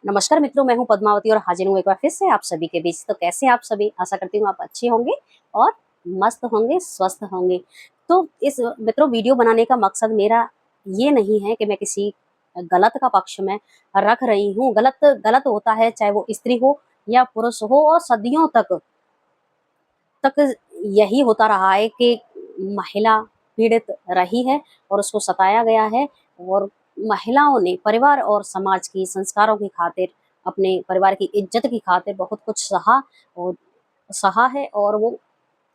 नमस्कार मित्रों, मैं हूं पद्मावती और हाजिर हूं एक बार फिर से आप सभी के बीच। तो कैसे हैं आप सभी? आशा करती हूँ आप अच्छे होंगे और मस्त होंगे, स्वस्थ होंगे। तो इस मित्रों वीडियो बनाने का मकसद मेरा ये नहीं है कि मैं किसी गलत का पक्ष में रख रही हूँ। गलत गलत होता है, चाहे वो स्त्री हो या पुरुष हो, और सदियों तक यही होता रहा है कि महिला पीड़ित रही है और उसको सताया गया है। और महिलाओं ने परिवार और समाज की संस्कारों की खातिर, अपने परिवार की इज्जत की खातिर बहुत कुछ सहा है और वो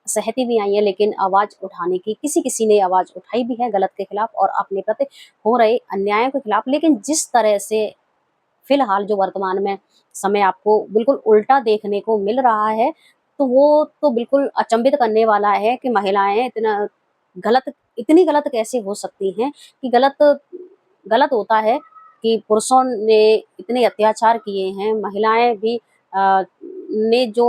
सहती भी आई है। लेकिन आवाज उठाने की किसी ने आवाज उठाई भी है गलत के खिलाफ और अपने प्रति हो रहे अन्यायों के खिलाफ। लेकिन जिस तरह से फिलहाल जो वर्तमान में समय आपको बिल्कुल उल्टा देखने को मिल रहा है, तो वो तो बिल्कुल अचंभित करने वाला है कि महिलाएँ इतनी गलत कैसे हो सकती हैं। कि गलत गलत होता है कि पुरुषों ने इतने अत्याचार किए हैं, महिलाएँ भी ने जो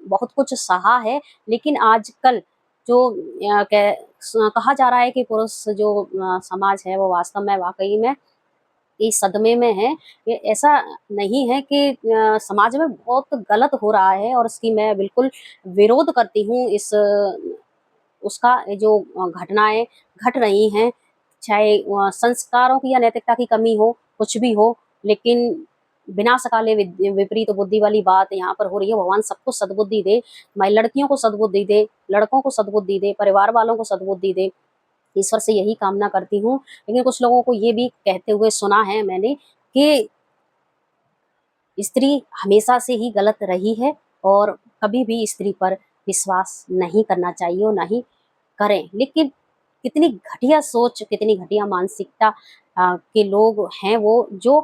बहुत कुछ सहा है। लेकिन आजकल जो कहा जा रहा है कि पुरुष जो समाज है वो वास्तव में वाक़ई में इस सदमे में है। ये ऐसा नहीं है कि समाज में बहुत गलत हो रहा है और इसकी मैं बिल्कुल विरोध करती हूँ। उसका जो घटनाएँ घट रही हैं, चाहे संस्कारों की या नैतिकता की कमी हो, कुछ भी हो, लेकिन बिना सकाले विपरीत बुद्धि वाली बात यहाँ पर हो रही है। भगवान सबको सद्बुद्धि दे, लड़कियों को सद्बुद्धि दे, लड़कों को सद्बुद्धि दे, परिवार वालों को सद्बुद्धि दे। ईश्वर से यही कामना करती हूँ। लेकिन कुछ लोगों को ये भी कहते हुए सुना है मैंने कि स्त्री हमेशा से ही गलत रही है और कभी भी स्त्री पर विश्वास नहीं करना चाहिए और ना ही करें। लेकिन कितनी घटिया सोच, कितनी घटिया मानसिकता के लोग हैं वो, जो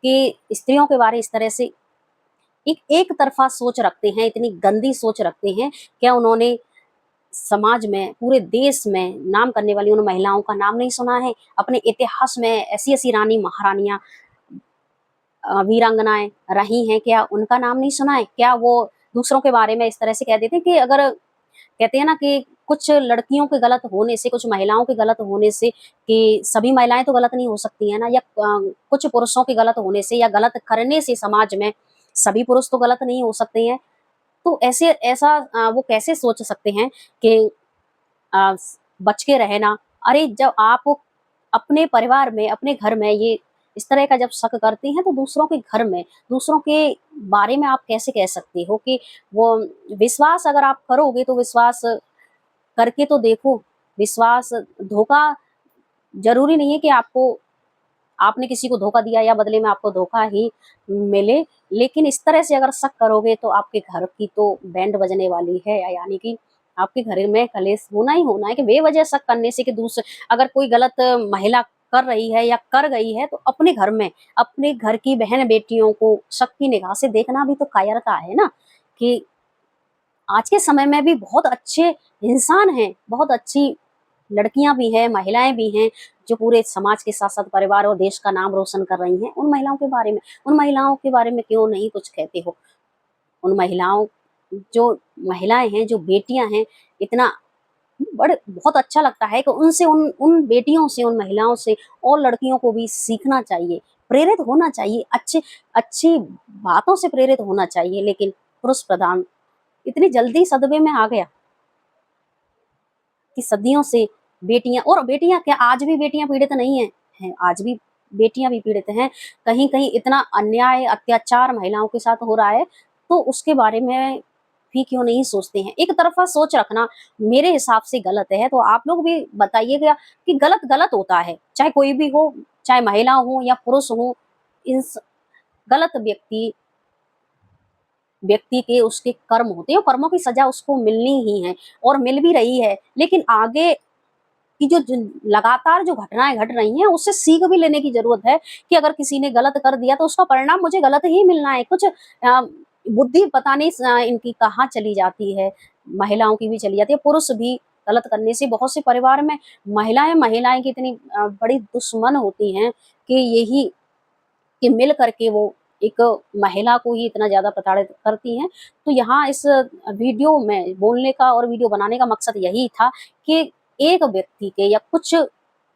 कि स्त्रियों के बारे इस तरह से एक तरफ़ा सोच रखते हैं, इतनी गंदी सोच रखते हैं। क्या उन्होंने समाज में, पूरे देश में नाम करने वाली उन महिलाओं का नाम नहीं सुना है? अपने इतिहास में ऐसी-ऐसी रानी महारानियाँ, वीरांगनाएँ रही हैं, क्या उनका नाम नहीं सुना है? क्या वो दूसरों के बारे में इस तरह से कह देते हैं कि अगर कहते हैं ना कि कुछ लड़कियों के गलत होने से, कुछ महिलाओं के गलत होने से, कि सभी महिलाएँ तो गलत नहीं हो सकती हैं ना, या कुछ पुरुषों के गलत होने से या गलत करने से समाज में सभी पुरुष तो गलत नहीं हो सकते हैं। तो वो कैसे सोच सकते हैं कि बच के रहना। अरे जब आप अपने परिवार में, अपने घर में ये इस तरह का जब शक करती हैं, तो दूसरों के घर में, दूसरों के बारे में आप कैसे कह सकते हो कि वो विश्वास अगर आप करोगे तो विश्वास करके तो देखो। विश्वास धोखा ज़रूरी नहीं है कि आपने किसी को धोखा दिया या बदले में आपको धोखा ही मिले। लेकिन इस तरह से अगर शक करोगे तो आपके घर की तो बैंड बजने वाली है, यानी कि आपके घर में कलेश होना ही होना है। कि बेवजह शक करने से, कि अगर कोई गलत महिला कर रही है या कर गई है, तो अपने घर में, अपने घर की बहन-बेटियों को शक की निगाह से देखना भी तो कायरता है ना। कि आज के समय में भी बहुत अच्छे इंसान हैं, बहुत अच्छी लड़कियाँ भी हैं, महिलाएँ भी हैं, जो पूरे समाज के साथ-साथ परिवार और देश का नाम रोशन कर रही हैं। उन महिलाओं के बारे में क्यों नहीं कुछ कहते हो? उन महिलाओं जो महिलाएँ हैं, जो बेटियाँ हैं, इतना बहुत अच्छा लगता है कि उनसे, उन उन बेटियों से, उन महिलाओं से और लड़कियों को भी सीखना चाहिए, प्रेरित होना चाहिए, अच्छी बातों से प्रेरित होना चाहिए। लेकिन पुरुष प्रधान इतनी जल्दी सदमे में आ गया कि सदियों से बेटियाँ क्या, आज भी बेटियाँ पीड़ित नहीं हैं, आज भी बेटियाँ भी पीड़ित हैं। कहीं-कहीं इतना अन्याय, अत्याचार महिलाओं के साथ हो रहा है, तो उसके बारे में भी क्यों नहीं सोचते हैं? एक तरफ़ा सोच रखना मेरे हिसाब से गलत है। तो आप लोग भी बताइएगा कि गलत गलत होता है, चाहे कोई भी हो, चाहे महिला हो या पुरुष हो। इंस गलत व्यक्ति के उसके कर्म होते हैं और कर्मों की सज़ा उसको मिलनी ही है और मिल भी रही है। लेकिन आगे की जो लगातार जो घटनाएँ घट रही हैं, उससे सीख भी लेने की ज़रूरत है कि अगर किसी ने गलत कर दिया तो उसका परिणाम मुझे गलत ही मिलना है। कुछ बुद्धि पता नहीं इनकी कहाँ चली जाती है, महिलाओं की भी चली जाती है। पुरुष भी गलत करने से बहुत से परिवार में महिलाएँ की इतनी बड़ी दुश्मन होती हैं कि यही कि मिल करके वो एक महिला को ही इतना ज़्यादा प्रताड़ित करती हैं। तो यहाँ इस वीडियो में बोलने का और वीडियो बनाने का मकसद यही था कि एक व्यक्ति के या कुछ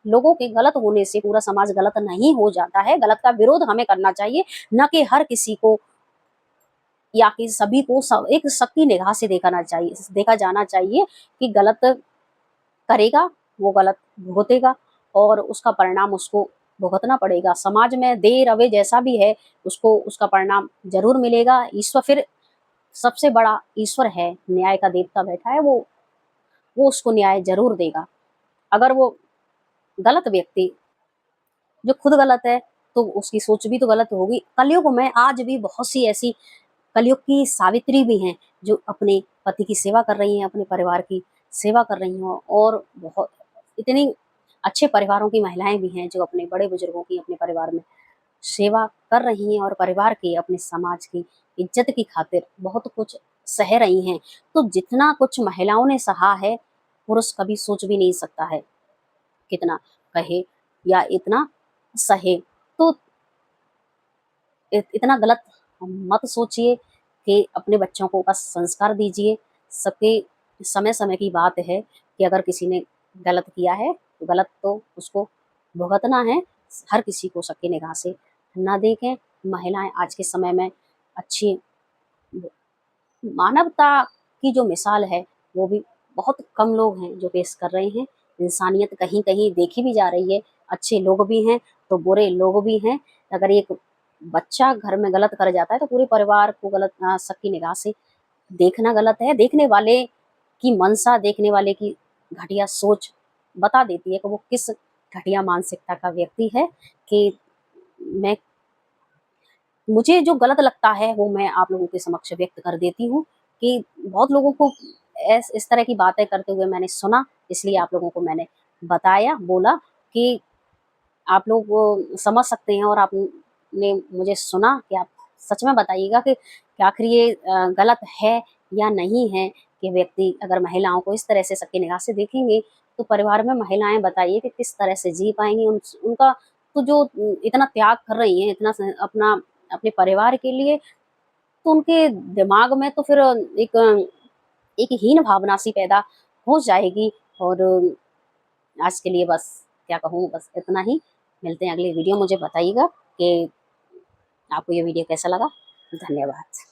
लोगों के गलत होने से पूरा समाज गलत नहीं हो जाता है। गलत का विरोध हमें करना चाहिए, ना कि हर किसी को या कि सभी को एक सबकी निगाह से देखा जाना चाहिए कि गलत करेगा, वो गलत भुगतेगा और उसका परिणाम उसको भुगतना पड़ेगा। समाज में देर अवे जैसा भी है, उसको उसका परिणाम ज़रूर मिलेगा। ईश्वर फिर सबसे बड़ा ईश्वर है, न्याय का देवता बैठा है, वो उसको न्याय ज़रूर देगा। अगर वो गलत व्यक्ति जो खुद गलत है, तो उसकी सोच भी तो गलत होगी। कलयुग में आज भी बहुत सी ऐसी कलयुग की सावित्री भी हैं, जो अपने पति की सेवा कर रही हैं, अपने परिवार की सेवा कर रही हैं और बहुत इतनी अच्छे परिवारों की महिलाएँ भी हैं, जो अपने बड़े-बुजुर्गों की अपने परिवार में सेवा कर रही हैं और परिवार की, अपने समाज की इज़्ज़त की खातिर बहुत कुछ सह रही हैं। तो जितना कुछ महिलाओं ने सहा है, पुरुष कभी सोच भी नहीं सकता है, कितना कहे या इतना सहे। तो इतना गलत मत सोचिए कि अपने बच्चों को बस संस्कार दीजिए। सबके समय-समय की बात है कि अगर किसी ने गलत किया है, तो गलत तो उसको भुगतना है। हर किसी को सबकी निगाह से ना देखें। महिलाएँ आज के समय में अच्छी मानवता की जो मिसाल है, वो भी बहुत कम लोग हैं जो पेश कर रहे हैं। इंसानियत कहीं-कहीं देखी भी जा रही है। अच्छे लोग भी हैं, तो बुरे लोग भी हैं। अगर एक बच्चा घर में गलत कर जाता है, तो पूरे परिवार को सबकी निगाह से देखना गलत है। देखने वाले की मंशा, देखने वाले की घटिया सोच बता देती है कि वो किस घटिया मानसिकता का व्यक्ति है कि मैं मुझे जो गलत लगता है वो मैं आप लोगों के समक्ष व्यक्त कर देती हूँ कि बहुत लोगों को इस तरह की बातें करते हुए मैंने सुना, इसलिए आप लोगों को मैंने बताया, बोला कि आप लोग वो समझ सकते हैं और आपने मुझे सुना कि आप सच में बताइएगा कि आखिर ये गलत है या नहीं है कि व्यक्ति अगर महिलाओं को इस तरह से सबकी निगाह से देखेंगे, तो परिवार में महिलाएँ बताइए कि किस तरह से जी पाएँगी? उनका तो जो इतना त्याग कर रही हैं, इतना स अपना अपने परिवार के लिए, तो उनके दिमाग में तो फिर एक हीन भावना सी पैदा हो जाएगी और आज के लिए बस क्या कहूँ, बस इतना ही। मिलते हैं अगली वीडियो। मुझे बताइएगा कि आपको ये वीडियो कैसा लगा? धन्यवाद।